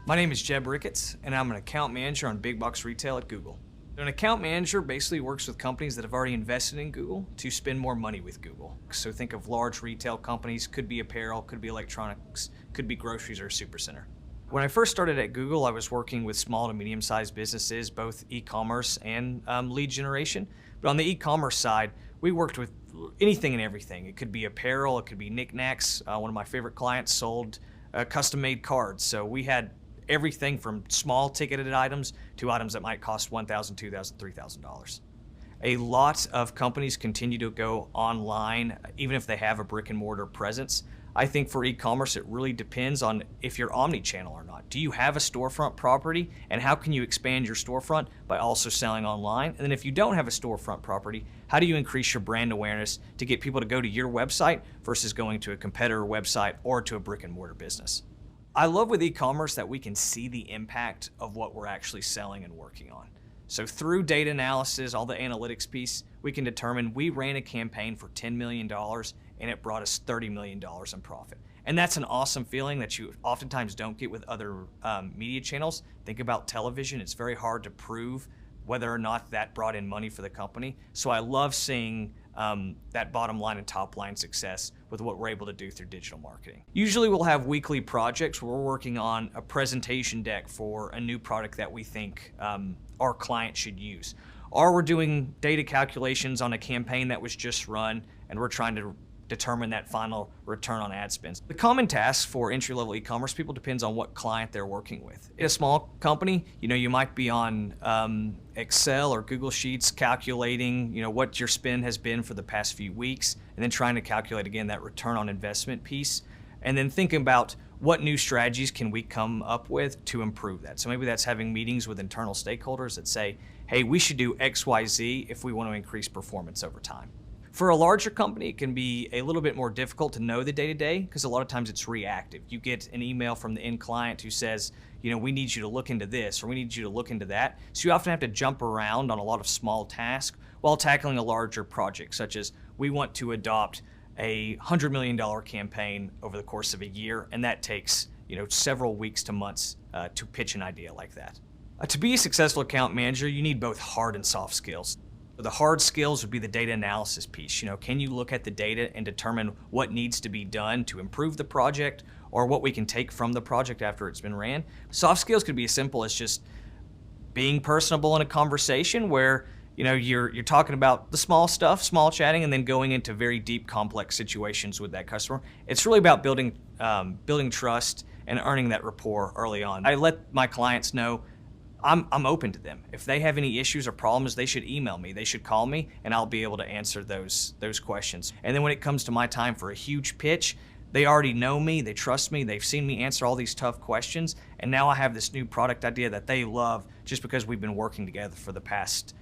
My name is Jeb Ricketts, and I'm an account manager on big box retail at Google. An account manager basically works with companies that have already invested in Google to spend more money with Google. So think of large retail companies, could be apparel, could be electronics, could be groceries or a supercenter. When I first started at Google, I was working with small to medium-sized businesses, both e-commerce and lead generation. But on the e-commerce side, we worked with anything and everything. It could be apparel, it could be knickknacks. One of my favorite clients sold custom-made cards. So we had everything from small ticketed items to items that might cost $1,000, $2,000, $3,000. A lot of companies continue to go online, even if they have a brick and mortar presence. I think for e-commerce, it really depends on if you're omni-channel or not. Do you have a storefront property, and how can you expand your storefront by also selling online? And then if you don't have a storefront property, how do you increase your brand awareness to get people to go to your website versus going to a competitor website or to a brick and mortar business? I love with e-commerce that we can see the impact of what we're actually selling and working on. So through data analysis, all the analytics piece, we can determine we ran a campaign for $10 million and it brought us $30 million in profit. And that's an awesome feeling that you oftentimes don't get with other media channels. Think about television. It's very hard to prove whether or not that brought in money for the company. So I love seeing that bottom line and top line success with what we're able to do through digital marketing. Usually we'll have weekly projects where we're working on a presentation deck for a new product that we think our client should use. Or we're doing data calculations on a campaign that was just run and we're trying to determine that final return on ad spends. The common task for entry-level e-commerce people depends on what client they're working with. In a small company, you might be on Excel or Google Sheets calculating, what your spend has been for the past few weeks, and then trying to calculate again that return on investment piece, and then thinking about what new strategies can we come up with to improve that. So maybe that's having meetings with internal stakeholders that say, hey, we should do X, Y, Z if we want to increase performance over time. For a larger company, it can be a little bit more difficult to know the day-to-day because a lot of times it's reactive. You get an email from the end client who says, we need you to look into this or we need you to look into that. So you often have to jump around on a lot of small tasks while tackling a larger project, such as we want to adopt a $100 million campaign over the course of a year, and that takes several weeks to months to pitch an idea like that. To be a successful account manager, you need both hard and soft skills. The hard skills would be the data analysis piece. Can you look at the data and determine what needs to be done to improve the project or what we can take from the project after it's been ran? Soft skills could be as simple as just being personable in a conversation where you're talking about the small stuff, small chatting, and then going into very deep, complex situations with that customer. It's really about building trust and earning that rapport early on. I let my clients know I'm open to them. If they have any issues or problems, they should email me, they should call me, and I'll be able to answer those questions. And then when it comes to my time for a huge pitch, they already know me, they trust me, they've seen me answer all these tough questions, and now I have this new product idea that they love just because we've been working together for the past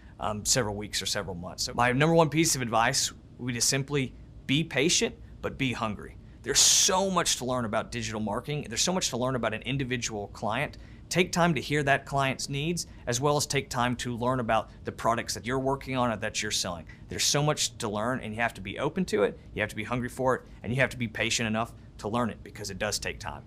several weeks or several months. So my number one piece of advice would be to simply be patient, but be hungry. There's so much to learn about digital marketing. There's so much to learn about an individual client. Take time to hear that client's needs, as well as take time to learn about the products that you're working on or that you're selling. There's so much to learn, and you have to be open to it, you have to be hungry for it, and you have to be patient enough to learn it because it does take time.